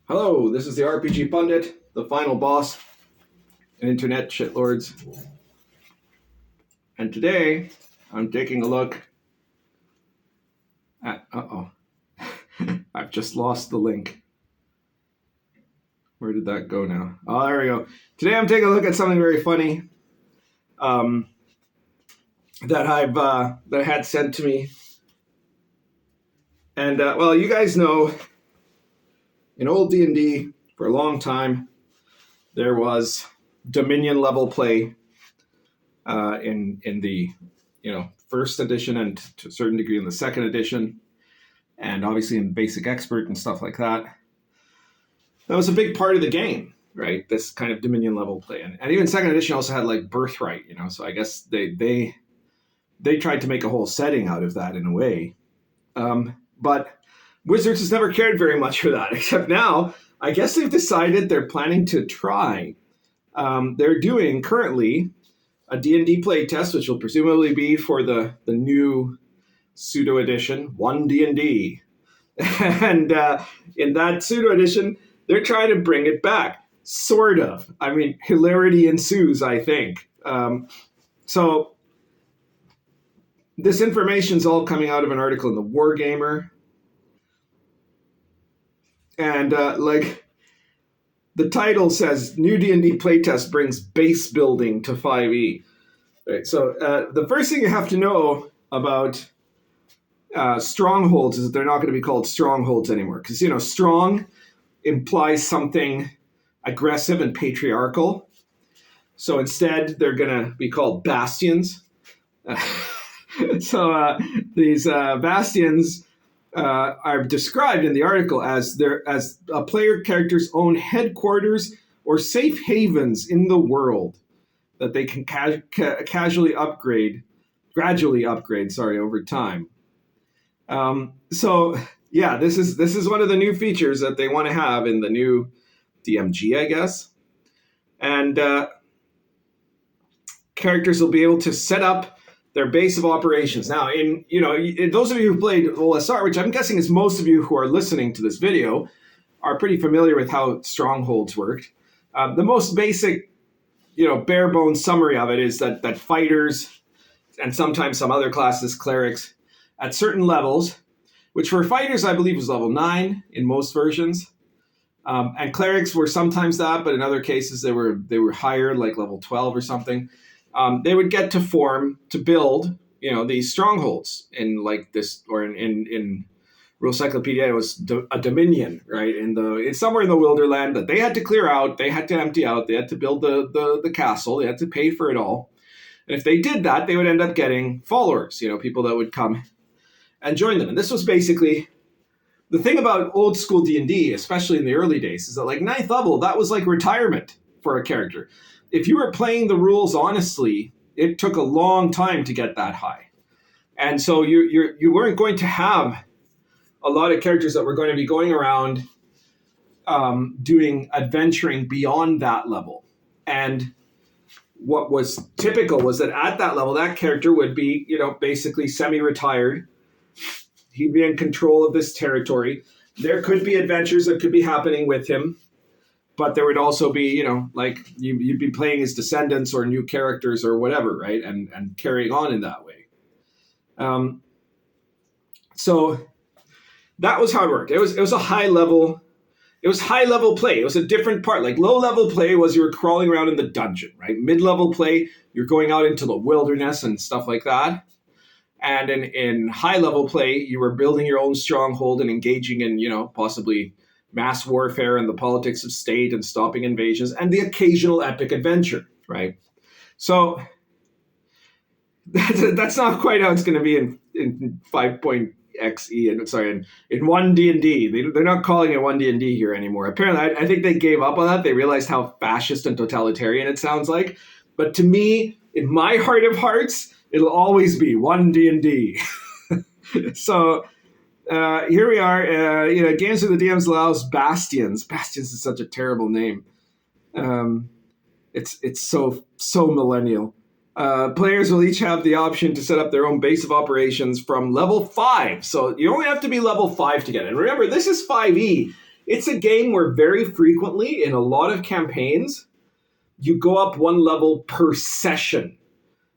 Hello, this is the RPG Pundit, the final boss in Internet Shitlords. And today, I'm taking a look at... I've just lost the link. Where did that go now? Oh, there we go. Today, I'm taking a look at something very funny that I had sent to me. And, well, you guys know, in old D&D, for a long time, there was Dominion level play in the first edition and to a certain degree in the second edition, and obviously in Basic Expert and stuff like that. That was a big part of the game, right? This kind of Dominion level play, and even second edition also had like Birthright, So I guess they tried to make a whole setting out of that in a way, but Wizards has never cared very much for that, except now I guess they've decided they're planning to try. They're doing currently a D&D playtest, which will presumably be for the new pseudo edition, OneDnD. And in that pseudo edition, they're trying to bring it back, sort of. I mean, hilarity ensues, I think. So this information is all coming out of an article in the Wargamer. And the title says, New D&D Playtest Brings Base Building to 5e. Right, so the first thing you have to know about strongholds is that they're not going to be called strongholds anymore. Because, strong implies something aggressive and patriarchal. So instead, they're going to be called bastions. So these bastions are described in the article as a player character's own headquarters or safe havens in the world that they can gradually upgrade over time. So yeah, this is one of the new features that they want to have in the new DMG, I guess. And characters will be able to set up their base of operations. Now, in those of you who played OSR, which I'm guessing is most of you who are listening to this video, are pretty familiar with how strongholds worked. The most basic, bare bones summary of it is that fighters and sometimes some other classes, clerics, at certain levels, which for fighters I believe was level 9 in most versions, and clerics were sometimes that, but in other cases they were higher, like level 12 or something. They would get to build, these strongholds in like this, or in Rule Cyclopedia, it was a dominion, right? It's somewhere in the Wilderland that they had to clear out, they had to empty out, they had to build the castle, they had to pay for it all. And if they did that, they would end up getting followers, people that would come and join them. And this was basically the thing about old school D&D, especially in the early days, is that like 9th level, that was like retirement for a character. If you were playing the rules honestly, it took a long time to get that high. And so you weren't going to have a lot of characters that were going to be going around doing adventuring beyond that level. And what was typical was that at that level, that character would be, basically semi-retired. He'd be in control of this territory. There could be adventures that could be happening with him. But there would also be, you'd be playing his descendants or new characters or whatever, right? And carrying on in that way. So that was how it worked. It was a high level. It was high level play. It was a different part. Like low level play was you were crawling around in the dungeon, right? Mid level play, you're going out into the wilderness and stuff like that. And in high level play, you were building your own stronghold and engaging in, possibly mass warfare and the politics of state and stopping invasions and the occasional epic adventure, right? So that's not quite how it's going to be in 5.xe and in OneDnD. They're not calling it OneDnD here anymore. Apparently, I think they gave up on that. They realized how fascist and totalitarian it sounds like. But to me, in my heart of hearts, it'll always be OneDnD. So here we are. Games with the DMs allows Bastions. Bastions is such a terrible name. It's so millennial. Players will each have the option to set up their own base of operations from level 5. So you only have to be level 5 to get it. And remember, this is 5e. it's a game where very frequently in a lot of campaigns, you go up one level per session.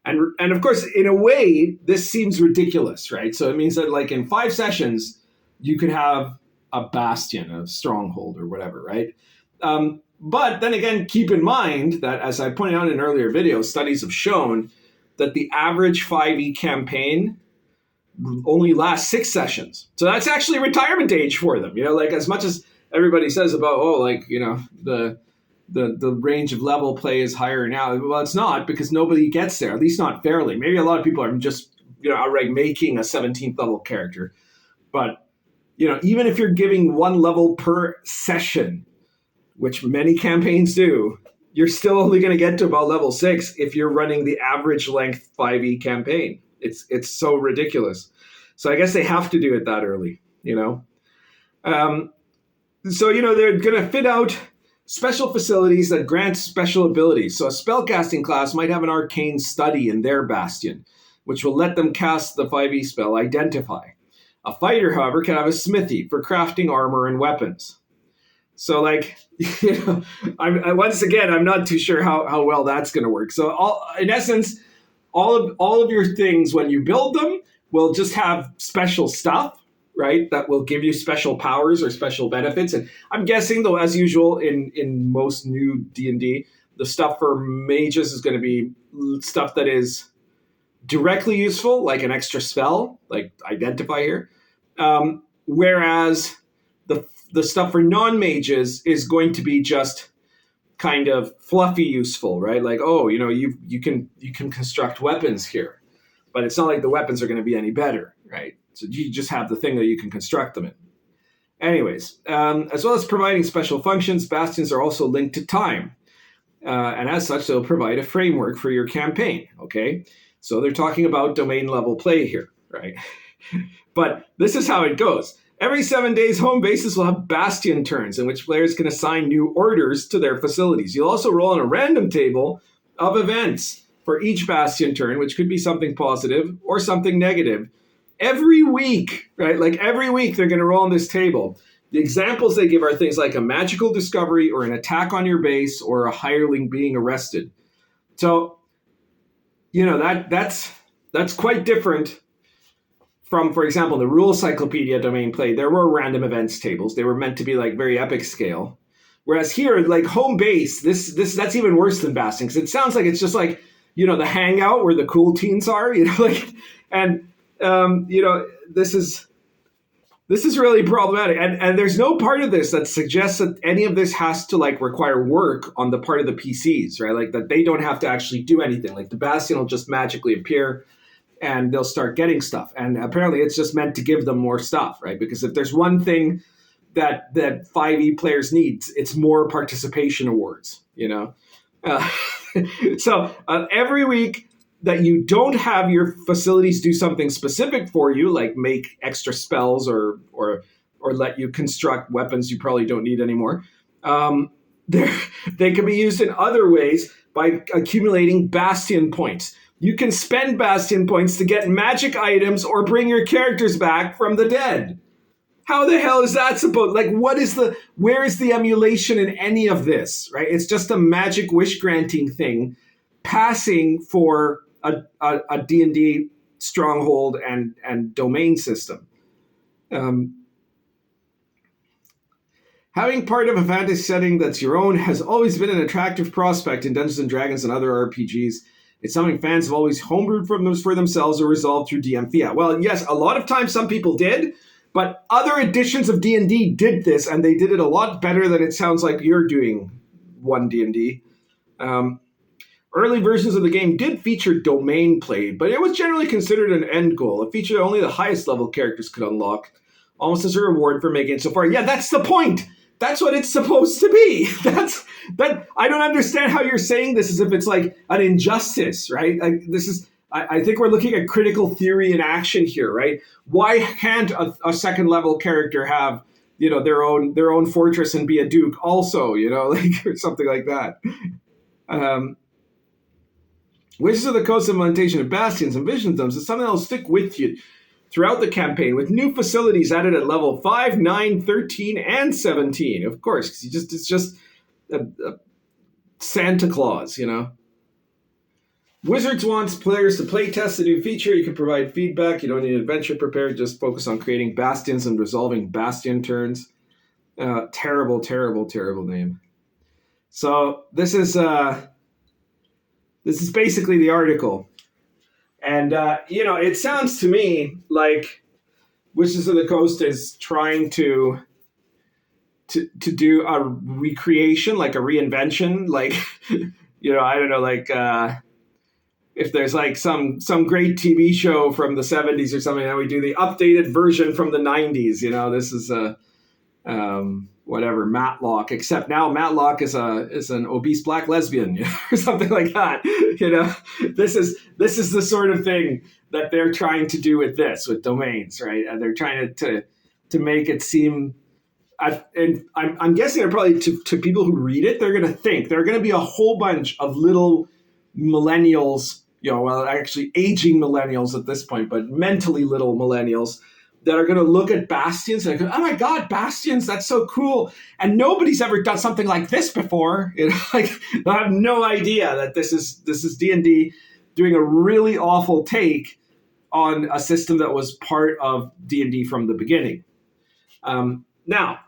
And of course, in a way, this seems ridiculous, right? So it means that like in 5 sessions, you could have a bastion, a stronghold or whatever, right? But then again, keep in mind that as I pointed out in earlier videos, studies have shown that the average 5e campaign only lasts 6 sessions. So that's actually retirement age for them. Like as much as everybody says about, the range of level play is higher now. Well, it's not, because nobody gets there, at least not fairly. Maybe a lot of people are just, outright making a 17th level character. But, even if you're giving 1 level per session, which many campaigns do, you're still only going to get to about level 6 if you're running the average length 5e campaign. It's so ridiculous. So I guess they have to do it that early, So, they're going to fit out special facilities that grant special abilities. So a spellcasting class might have an arcane study in their bastion, which will let them cast the 5e spell Identify. A fighter, however, can have a smithy for crafting armor and weapons. So, like, once again, I'm not too sure how well that's going to work. So, in essence, all of your things, when you build them, will just have special stuff, right? That will give you special powers or special benefits. And I'm guessing, though, as usual in most new D&D, the stuff for mages is going to be stuff that is directly useful, like an extra spell, like Identify here. Whereas the stuff for non-mages is going to be just kind of fluffy useful, right? Like, you can construct weapons here, but it's not like the weapons are going to be any better, right? So you just have the thing that you can construct them in. Anyways, as well as providing special functions, bastions are also linked to time. And as such, they'll provide a framework for your campaign, okay? So they're talking about domain level play here, right? But this is how it goes. Every 7 days, home bases will have bastion turns in which players can assign new orders to their facilities. You'll also roll on a random table of events for each bastion turn, which could be something positive or something negative. Every week, right? Like every week they're going to roll on this table. The examples they give are things like a magical discovery or an attack on your base or a hireling being arrested. So, that's quite different from, for example, the Rule Cyclopedia domain play. There were random events tables. They were meant to be like very epic scale. Whereas here, like home base, that's even worse than Bastion, because it sounds like it's just like, the hangout where the cool teens are, and this is really problematic. And there's no part of this that suggests that any of this has to like require work on the part of the PCs, right? Like that they don't have to actually do anything. Like the Bastion will just magically appear and they'll start getting stuff. And apparently it's just meant to give them more stuff, right? Because if there's one thing that 5e players need, it's more participation awards, So every week that you don't have your facilities do something specific for you, like make extra spells or let you construct weapons you probably don't need anymore, they can be used in other ways by accumulating Bastion points. You can spend Bastion points to get magic items or bring your characters back from the dead. How the hell is that supposed? Like, where is the emulation in any of this, right? It's just a magic wish granting thing, passing for a D&D stronghold and domain system. Having part of a fantasy setting that's your own has always been an attractive prospect in Dungeons & Dragons and other RPGs. It's something fans have always homebrewed for themselves or resolved through DM fiat. Well, yes, a lot of times some people did, but other editions of D&D did this, and they did it a lot better than it sounds like you're doing, OneDnD. Early versions of the game did feature domain play, but it was generally considered an end goal, a feature that only the highest level characters could unlock, almost as a reward for making it so far. Yeah, that's the point. That's what it's supposed to be. I don't understand how you're saying this as if it's like an injustice, right? Like I think we're looking at critical theory in action here, right? Why can't a second level character have, their own fortress and be a duke also, like or something like that? Wizards of the Coast implementation of Bastions and Vision Thumbs is something that will stick with you throughout the campaign with new facilities added at level 5, 9, 13, and 17. Of course, because it's just a Santa Claus, you know. Wizards wants players to play test the new feature. You can provide feedback. You don't need adventure prepared. Just focus on creating bastions and resolving bastion turns. Terrible, terrible, terrible name. So this is basically the article. And, it sounds to me like Wizards of the Coast is trying to do a recreation, like a reinvention, like, I don't know, like if there's like some great TV show from the 70s or something, that we do the updated version from the 90s. This is whatever, Matlock, except now Matlock is an obese black lesbian, or something like that. This is the sort of thing that they're trying to do with domains, right? And they're trying to make it seem, and I'm guessing they're probably to people who read it, they're going to think there are going to be a whole bunch of little millennials, actually aging millennials at this point, but mentally little millennials that are going to look at Bastions and go, oh my God, Bastions, that's so cool. And nobody's ever done something like this before. I have no idea that this is D&D doing a really awful take on a system that was part of D&D from the beginning. Now,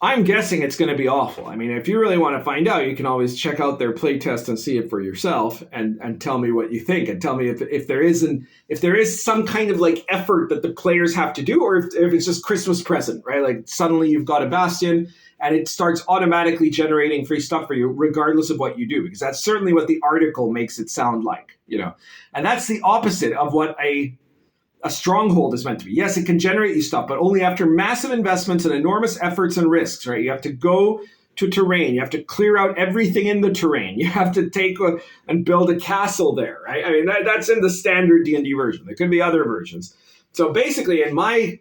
I'm guessing it's going to be awful. I mean, if you really want to find out, you can always check out their playtest and see it for yourself, and tell me what you think, and tell me if there is some kind of like effort that the players have to do, or if it's just Christmas present, right? Like suddenly you've got a Bastion and it starts automatically generating free stuff for you, regardless of what you do, because that's certainly what the article makes it sound like, and that's the opposite of what a stronghold is meant to be. Yes, it can generate you stuff, but only after massive investments and enormous efforts and risks, right? You have to go to terrain. You have to clear out everything in the terrain. You have to take and build a castle there, right? I mean, that's in the standard D&D version. There could be other versions. So basically, in my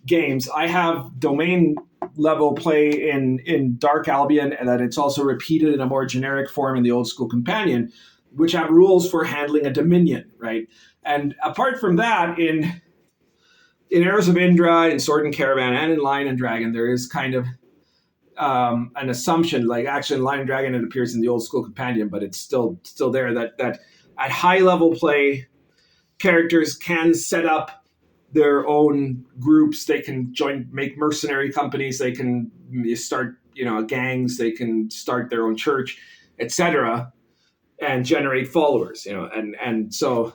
games, I have domain level play in Dark Albion, and then it's also repeated in a more generic form in the Old School Companion, which have rules for handling a dominion, right? And apart from that, in Arrows of Indra, in Sword and Caravan, and in Lion and Dragon, there is kind of an assumption, like actually in Lion and Dragon it appears in the Old School Companion, but it's still there, that at high level play, characters can set up their own groups. They can make mercenary companies. They can start, gangs. They can start their own church, etc., and generate followers. And so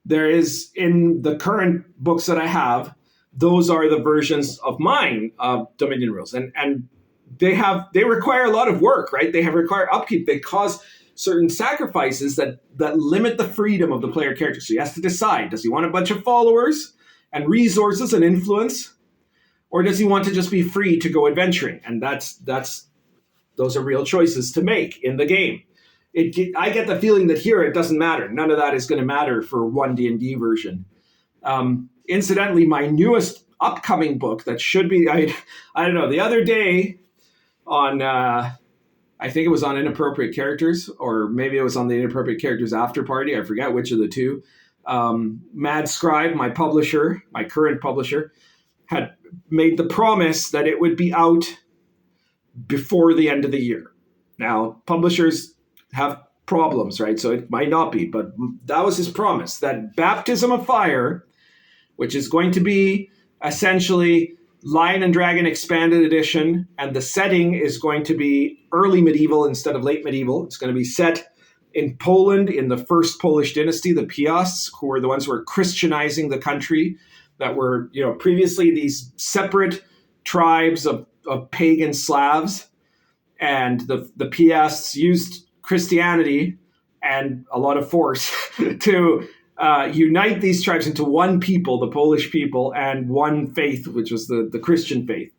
there is, in the current books that I have, those are the versions of mine of Dominion rules, and they require a lot of work, right? They require upkeep. They cause certain sacrifices that limit the freedom of the player character. So he has to decide: does he want a bunch of followers and resources and influence, or does he want to just be free to go adventuring? And those are real choices to make in the game. I get the feeling that here it doesn't matter. None of that is going to matter for OneDnD version. Incidentally, my newest upcoming book that should be, I don't know, the other day on, I think it was on Inappropriate Characters, or maybe it was on the Inappropriate Characters After Party. I forget which of the two. Mad Scribe, my publisher, my current publisher, had made the promise that it would be out before the end of the year. Now, publishers have problems, right? So it might not be, but that was his promise, that Baptism of Fire, which is going to be essentially Lion and Dragon Expanded Edition, and the setting is going to be early medieval instead of late medieval. It's going to be set in Poland in the first Polish dynasty, the Piasts, who were the ones who were Christianizing the country, that were, previously these separate tribes of pagan Slavs. And the Piasts used Christianity and a lot of force to unite these tribes into one people, the Polish people, and one faith, which was the Christian faith.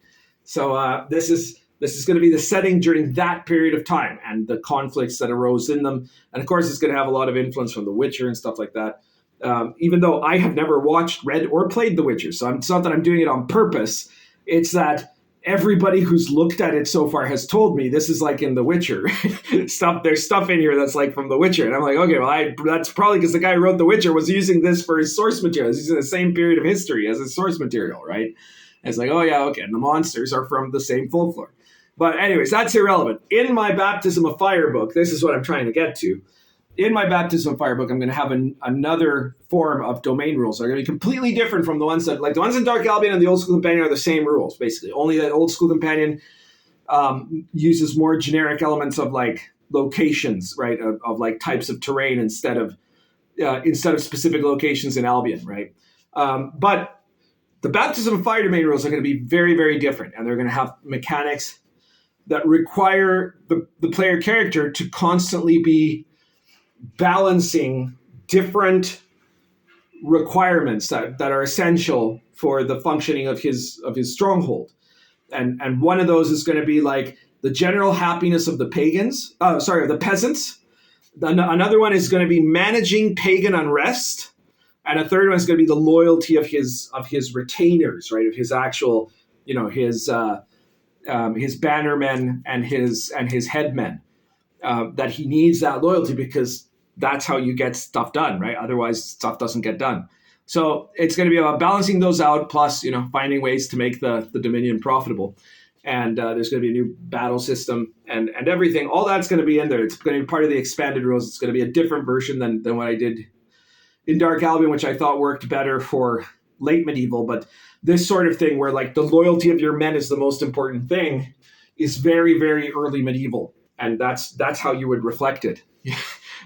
So this is going to be the setting during that period of time and the conflicts that arose in them. And of course, it's going to have a lot of influence from The Witcher and stuff like that. Even though I have never watched, read, or played The Witcher. So it's not that I'm doing it on purpose. It's that everybody who's looked at it so far has told me this is like in The Witcher. There's stuff in here that's like from The Witcher. And I'm like, okay, well, that's probably because the guy who wrote The Witcher was using this for his source material. He's using the same period of history as his source material, right? And it's like, oh yeah, okay. And the monsters are from the same folklore. But anyways, that's irrelevant. In my Baptism of Fire book, this is what I'm trying to get to. In my Baptism of Fire book, I'm going to have another form of domain rules. They're going to be completely different from the ones that, like the ones in Dark Albion and the Old School Companion are the same rules, basically. Only that Old School Companion uses more generic elements of like locations, right, of like types of terrain instead of specific locations in Albion, right? But the Baptism of Fire domain rules are going to be very, very different, and they're going to have mechanics that require the player character to constantly be balancing different requirements that are essential for the functioning of his stronghold. And one of those is going to be like the general happiness of the of the peasants. Another one is going to be managing pagan unrest. And a third one is going to be the loyalty of his retainers, right? Of his actual, his bannermen and his headmen. That he needs that loyalty because that's how you get stuff done, right? Otherwise, stuff doesn't get done. So it's going to be about balancing those out, plus finding ways to make the Dominion profitable. And there's going to be a new battle system and everything. All that's going to be in there. It's going to be part of the expanded rules. It's going to be a different version than what I did in Dark Albion, which I thought worked better for late medieval. But this sort of thing where like the loyalty of your men is the most important thing is very, very early medieval. And that's how you would reflect it.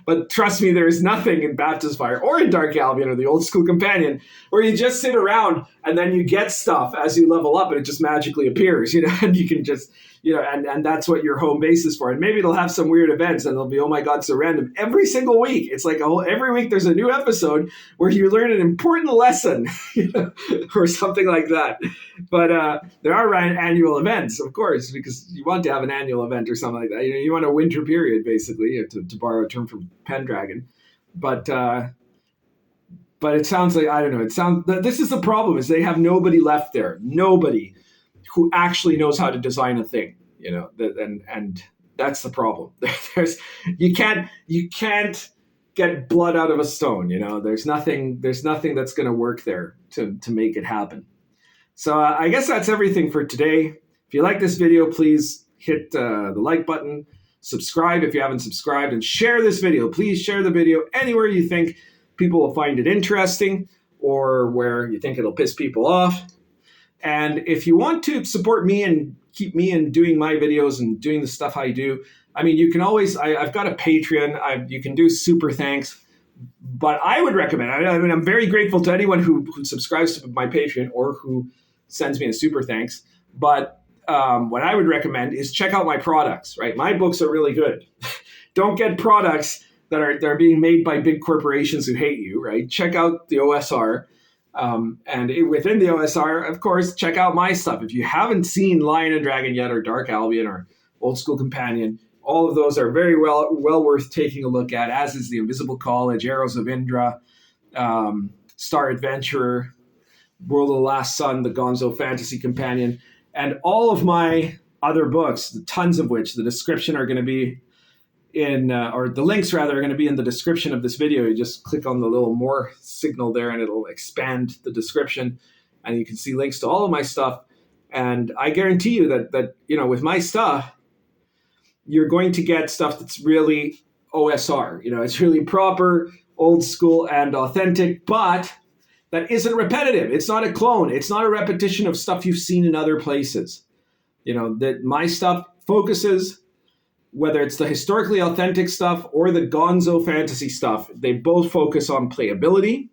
But trust me, there is nothing in Baptist Fire or in Dark Albion or the Old School Companion where you just sit around and then you get stuff as you level up and it just magically appears, and you can just, and that's what your home base is for. And maybe it'll have some weird events and they'll be, oh my God, so random. Every single week, it's like every week there's a new episode where you learn an important lesson, or something like that. But there are annual events, of course, because you want to have an annual event or something like that. You want a winter period, basically, to borrow a term from Pendragon. But it sounds like, I don't know, this is the problem, is they have nobody left there. Nobody who actually knows how to design a thing, and that's the problem. You can't get blood out of a stone, there's nothing that's going to work there to make it happen. So I guess that's everything for today. If you like this video, please hit the like button, subscribe if you haven't subscribed, and share this video. Please share the video anywhere you think people will find it interesting or where you think it'll piss people off. And if you want to support me and keep me in doing my videos and doing the stuff I do, I mean, you can always, I've got a Patreon, you can do super thanks, but I would recommend, I'm very grateful to anyone who subscribes to my Patreon or who sends me a super thanks. But what I would recommend is check out my products, right? My books are really good. Don't get products that are being made by big corporations who hate you, right? Check out the OSR. Within the OSR, of course, check out my stuff. If you haven't seen Lion and Dragon yet, or Dark Albion, or Old School Companion, all of those are very well worth taking a look at, as is The Invisible College, Arrows of Indra, Star Adventurer, World of the Last Sun, the Gonzo Fantasy Companion, and all of my other books, tons of which the description are going to be or the links rather are going to be in the description of this video. You just click on the little more signal there and it'll expand the description and you can see links to all of my stuff. And I guarantee you that with my stuff, you're going to get stuff that's really OSR. It's really proper, old school and authentic, but that isn't repetitive. It's not a clone. It's not a repetition of stuff you've seen in other places. That my stuff focuses, whether it's the historically authentic stuff or the Gonzo fantasy stuff, they both focus on playability,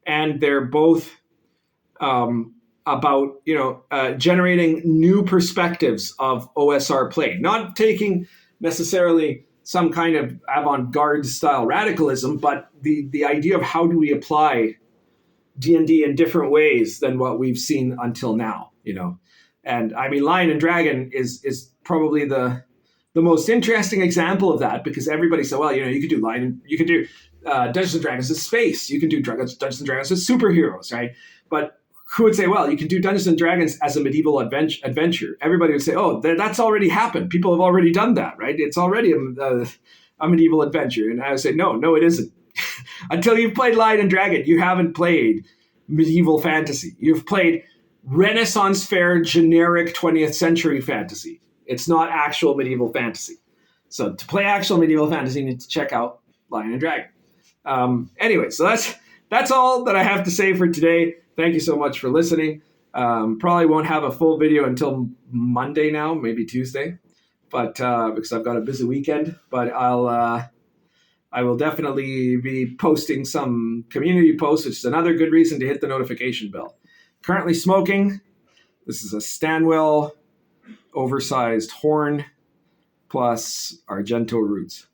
and they're both about generating new perspectives of OSR play, not taking necessarily some kind of avant-garde style radicalism, but the idea of how do we apply D&D in different ways than what we've seen until now. And I mean, Lion and Dragon is probably the most interesting example of that, because everybody said, well, you could do you could do Dungeons and Dragons as space, you can do Dungeons and Dragons as superheroes, right? But who would say, well, you can do Dungeons and Dragons as a medieval adventure. Everybody would say, oh, that's already happened. People have already done that, right? It's already a medieval adventure. And I would say, no, it isn't. Until you've played Lion and Dragon, you haven't played medieval fantasy. You've played Renaissance fair generic 20th century fantasy. It's not actual medieval fantasy. So to play actual medieval fantasy, you need to check out Lion and Dragon. Anyway, so that's all that I have to say for today. Thank you so much for listening. Probably won't have a full video until Monday now, maybe Tuesday, but because I've got a busy weekend. But I will definitely be posting some community posts, which is another good reason to hit the notification bell. Currently smoking. This is a Stanwell oversized horn plus Argento roots.